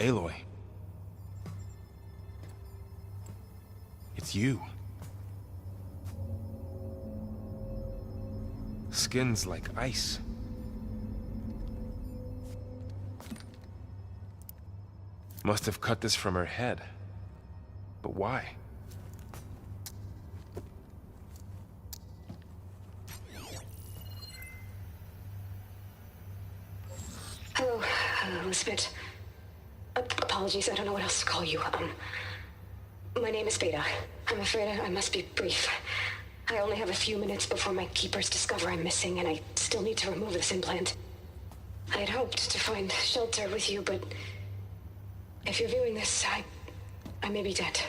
Aloy. It's you. Skin's like ice. Must have cut this from her head. But why? Hello, Elizabeth. Apologies, I don't know what else to call you. My name is Beta. I'm afraid I must be brief. I only have a few minutes before my keepers discover I'm missing, and I still need to remove this implant. I had hoped to find shelter with you, but if you're viewing this, I may be dead.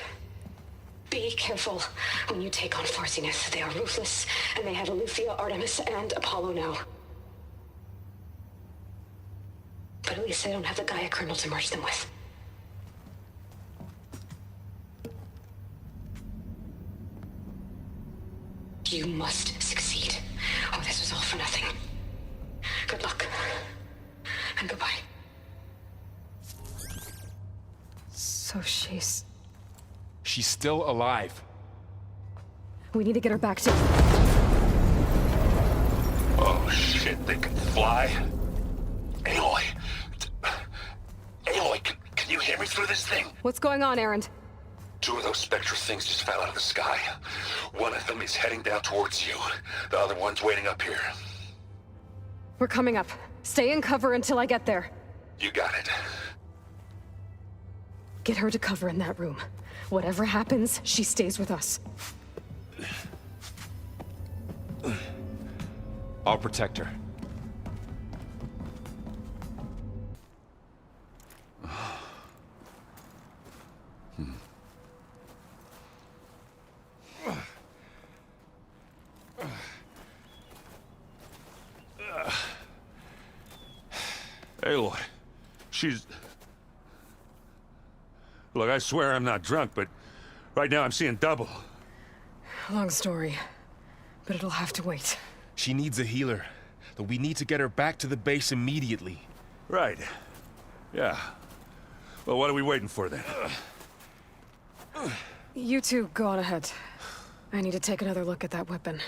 Be careful when you take on Far Zenith. They are ruthless, and they have Aletheia, Artemis, and Apollo now. But at least they don't have the Gaia kernel to merge them with. You must succeed, or this was all for nothing. Good luck, and goodbye. So she's still alive. We need to get her back to... Oh shit, they can fly? Aloy! Aloy, can you hear me through this thing? What's going on, Erend? Two of those spectral things just fell out of the sky. One of them is heading down towards you. The other one's waiting up here. We're coming up. Stay in cover until I get there. You got it. Get her to cover in that room. Whatever happens, she stays with us. I'll protect her. Aloy, she's... Look, I swear I'm not drunk, but right now I'm seeing double. Long story, but it'll have to wait. She needs a healer. But we need to get her back to the base immediately. Right. Yeah. Well, what are we waiting for then? You two go on ahead. I need to take another look at that weapon.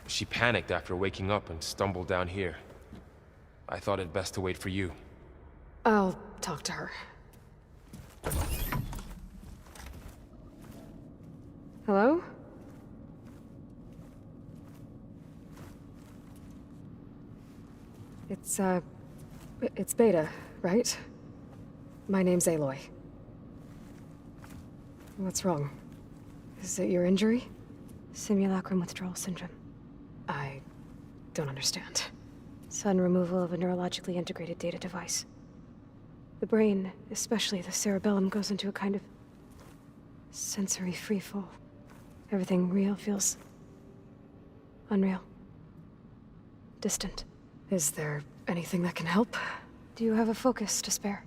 She panicked after waking up and stumbled down here. I thought it best to wait for you. I'll talk to her. Hello? It's Beta, right? My name's Aloy. What's wrong? Is it your injury? Simulacrum withdrawal syndrome. I don't understand. Sudden removal of a neurologically integrated data device. The brain, especially the cerebellum, goes into a kind of sensory freefall. Everything real feels unreal. Distant. Is there anything that can help? Do you have a focus to spare?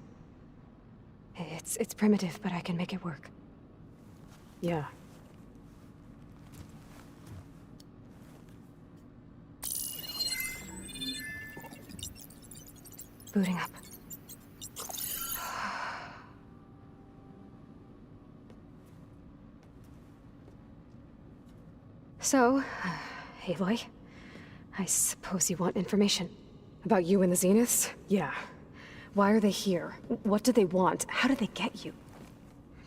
It's primitive, but I can make it work. Yeah. Booting up. So, Aloy, I suppose you want information. About you and the Zeniths? Yeah. Why are they here? What do they want? How did they get you?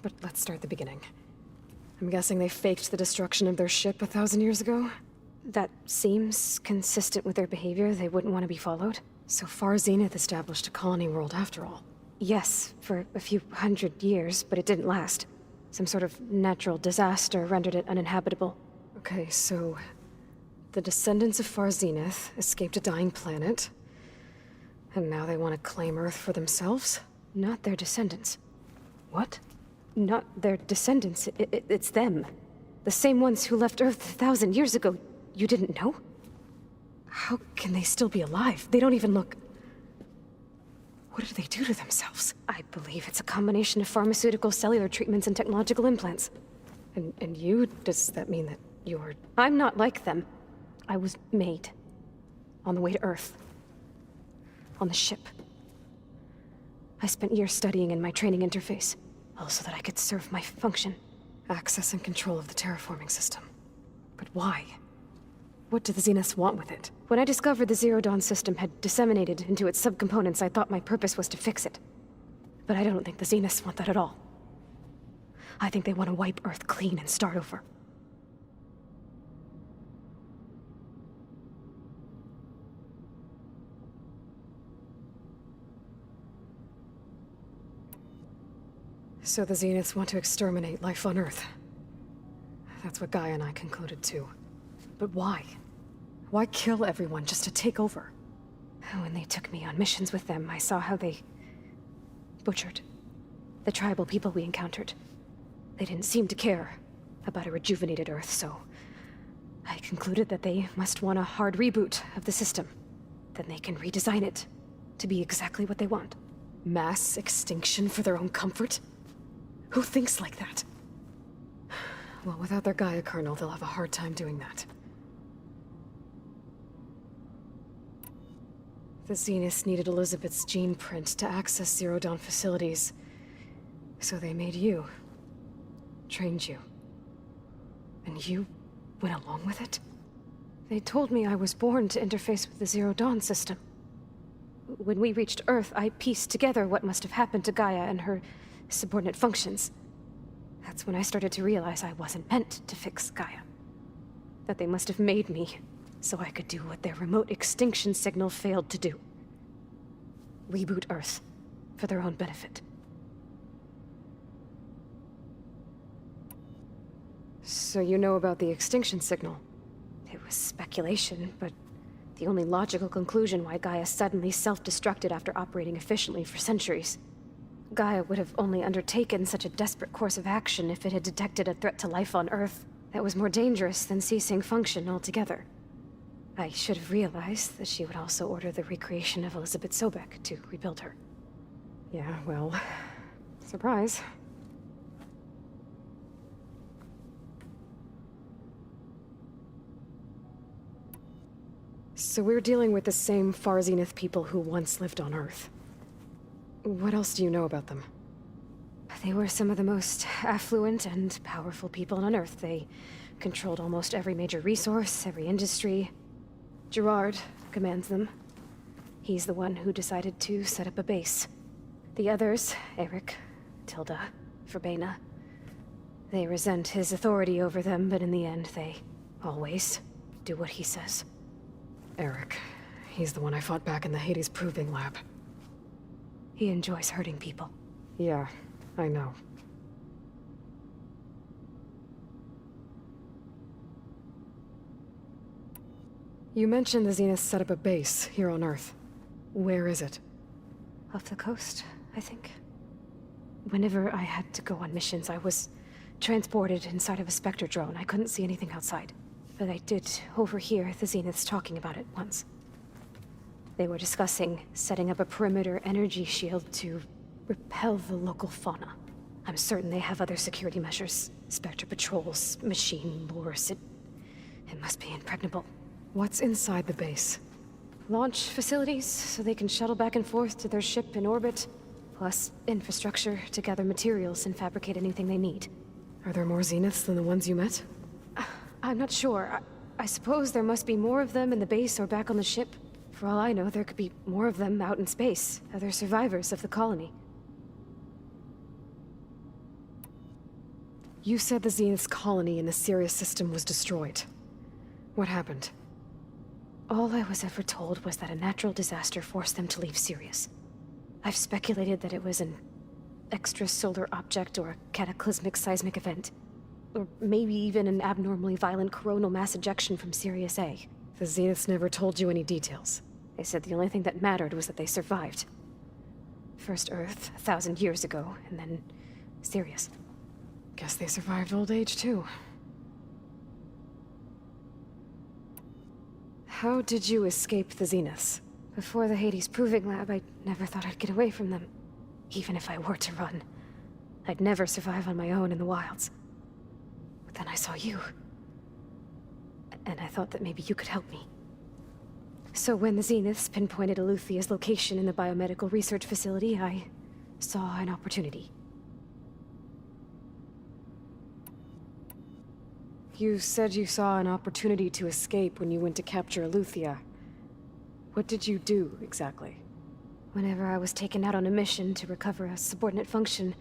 But let's start at the beginning. I'm guessing they faked the destruction of their ship 1,000 years ago? That seems consistent with their behavior. They wouldn't want to be followed. So Far Zenith established a colony world after all. Yes, for a few hundred years, but it didn't last. Some sort of natural disaster rendered it uninhabitable. Okay, so... the descendants of Far Zenith escaped a dying planet, and now they want to claim Earth for themselves? Not their descendants. What? Not their descendants. It's them. The same ones who left Earth 1,000 years ago. You didn't know? How can they still be alive? They don't even look... What did they do to themselves? I believe it's a combination of pharmaceutical, cellular treatments, and technological implants. And you? Does that mean that you're... I'm not like them. I was made. On the way to Earth. On the ship. I spent years studying in my training interface, all so that I could serve my function. Access and control of the terraforming system. But why? What do the Zeniths want with it? When I discovered the Zero Dawn system had disseminated into its subcomponents, I thought my purpose was to fix it. But I don't think the Zeniths want that at all. I think they want to wipe Earth clean and start over. So the Zeniths want to exterminate life on Earth. That's what Gaia and I concluded too. But why? Why kill everyone just to take over? When they took me on missions with them, I saw how they butchered the tribal people we encountered. They didn't seem to care about a rejuvenated Earth, so I concluded that they must want a hard reboot of the system. Then they can redesign it to be exactly what they want. Mass extinction for their own comfort? Who thinks like that? Well, without their Gaia kernel, they'll have a hard time doing that. The Zeniths needed Elizabeth's gene print to access Zero Dawn facilities. So they made you. Trained you. And you went along with it? They told me I was born to interface with the Zero Dawn system. When we reached Earth, I pieced together what must have happened to Gaia and her subordinate functions. That's when I started to realize I wasn't meant to fix Gaia. That they must have made me so I could do what their remote extinction signal failed to do. Reboot Earth for their own benefit. So you know about the extinction signal? It was speculation, but the only logical conclusion why Gaia suddenly self-destructed after operating efficiently for centuries. Gaia would have only undertaken such a desperate course of action if it had detected a threat to life on Earth that was more dangerous than ceasing function altogether. I should have realized that she would also order the recreation of Elizabeth Sobek to rebuild her. Yeah, well, surprise. So we're dealing with the same Far Zenith people who once lived on Earth. What else do you know about them? They were some of the most affluent and powerful people on Earth. They controlled almost every major resource, every industry. Gerard commands them. He's the one who decided to set up a base. The others, Eric, Tilda, Verbena, they resent his authority over them, but in the end, they always do what he says. Eric. He's the one I fought back in the Hades Proving Lab. He enjoys hurting people. Yeah, I know. You mentioned the Zenith set up a base here on Earth. Where is it? Off the coast, I think. Whenever I had to go on missions, I was transported inside of a Spectre drone. I couldn't see anything outside. But I did overhear the Zeniths talking about it once. They were discussing setting up a perimeter energy shield to repel the local fauna. I'm certain they have other security measures. Spectre patrols, machine wars. It must be impregnable. What's inside the base? Launch facilities, so they can shuttle back and forth to their ship in orbit. Plus, infrastructure to gather materials and fabricate anything they need. Are there more Zeniths than the ones you met? I'm not sure. I suppose there must be more of them in the base or back on the ship. For all I know, there could be more of them out in space, other survivors of the colony. You said the Zenith's colony in the Sirius system was destroyed. What happened? All I was ever told was that a natural disaster forced them to leave Sirius. I've speculated that it was an extrasolar object or a cataclysmic seismic event. Or maybe even an abnormally violent coronal mass ejection from Sirius A. The Zeniths never told you any details. They said the only thing that mattered was that they survived. First Earth, 1,000 years ago, and then Sirius. Guess they survived old age, too. How did you escape the Zeniths? Before the Hades Proving Lab, I never thought I'd get away from them. Even if I were to run. I'd never survive on my own in the wilds. But then I saw you. and I thought that maybe you could help me. So when the Zeniths pinpointed Aletheia's location in the biomedical research facility, I saw an opportunity. You said you saw an opportunity to escape when you went to capture Aletheia. What did you do, exactly? Whenever I was taken out on a mission to recover a subordinate function,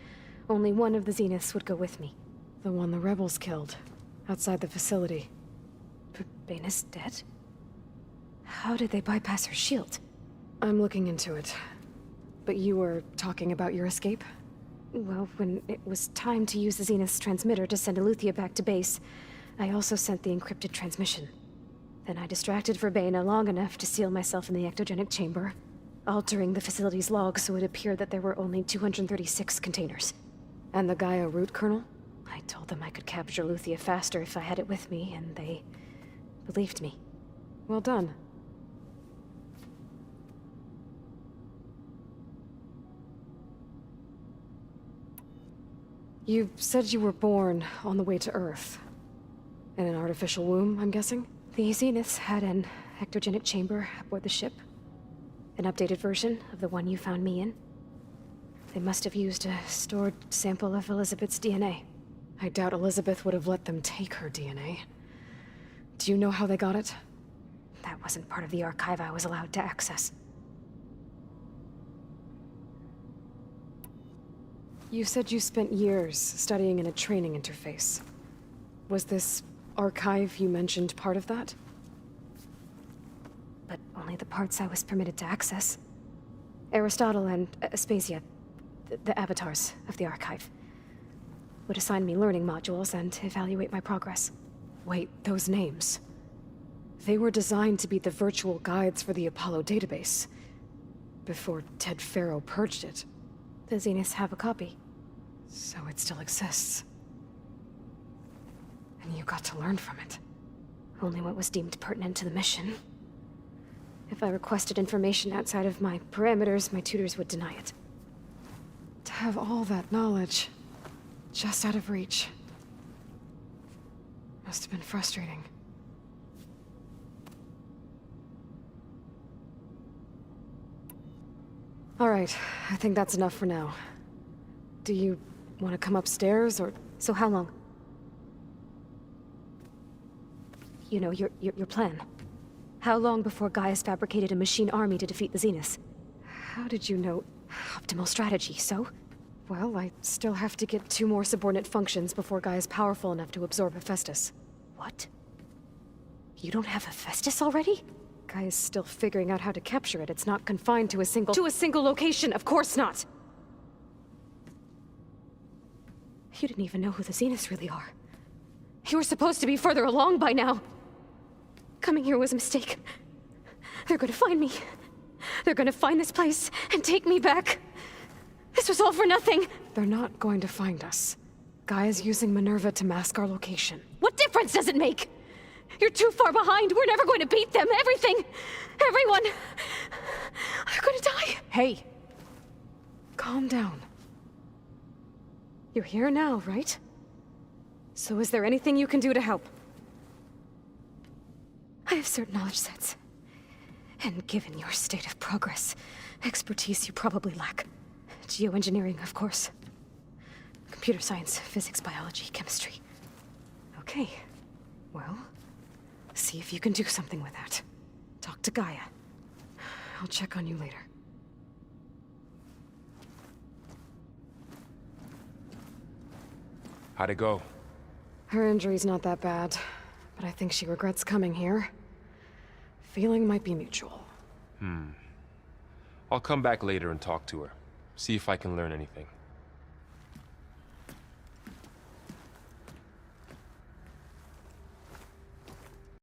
only one of the Zeniths would go with me. The one the rebels killed, outside the facility. Baina's dead? How did they bypass her shield? I'm looking into it. But you were talking about your escape? Well, when it was time to use the Zenith's transmitter to send Aletheia back to base, I also sent the encrypted transmission. Then I distracted Baina long enough to seal myself in the ectogenic chamber, altering the facility's log so it appeared that there were only 236 containers. And the Gaia root kernel? I told them I could capture Aletheia faster if I had it with me, and they believed me. Well done. You said you were born on the way to Earth. In an artificial womb, I'm guessing? The Zeniths had an ectogenic chamber aboard the ship. An updated version of the one you found me in. They must have used a stored sample of Elizabeth's DNA. I doubt Elizabeth would have let them take her DNA. Do you know how they got it? That wasn't part of the archive I was allowed to access. You said you spent years studying in a training interface. Was this archive you mentioned part of that? But only the parts I was permitted to access. Aristotle and Aspasia, the avatars of the archive, would assign me learning modules and evaluate my progress. Wait, those names. They were designed to be the virtual guides for the Apollo database. Before Ted Faro purged it. The Zeniths have a copy. So it still exists. And you got to learn from it. Only what was deemed pertinent to the mission. If I requested information outside of my parameters, my tutors would deny it. To have all that knowledge, just out of reach. Must have been frustrating. All right, I think that's enough for now. Do you want to come upstairs, or... So how long? You know, your plan. How long before Gaia's fabricated a machine army to defeat the Zeniths? How did you know? Optimal strategy, so? Well, I still have to get 2 more subordinate functions before Gaia's powerful enough to absorb Hephaestus. What? You don't have Hephaestus already? Gaia's still figuring out how to capture it. It's not confined to a single... To a single location! Of course not! You didn't even know who the Zeniths really are. You were supposed to be further along by now! Coming here was a mistake. They're gonna find me. They're gonna find this place and take me back. This was all for nothing! They're not going to find us. Gaia's using Minerva to mask our location. What difference does it make? You're too far behind. We're never going to beat them. Everything. Everyone. They're gonna die. Hey. Calm down. You're here now, right? So is there anything you can do to help? I have certain knowledge sets. And given your state of progress, expertise you probably lack. Geoengineering, of course. Computer science, physics, biology, chemistry. Okay. Well, see if you can do something with that. Talk to Gaia. I'll check on you later. How'd it go? Her injury's not that bad, but I think she regrets coming here. Feeling might be mutual. I'll come back later and talk to her. See if I can learn anything.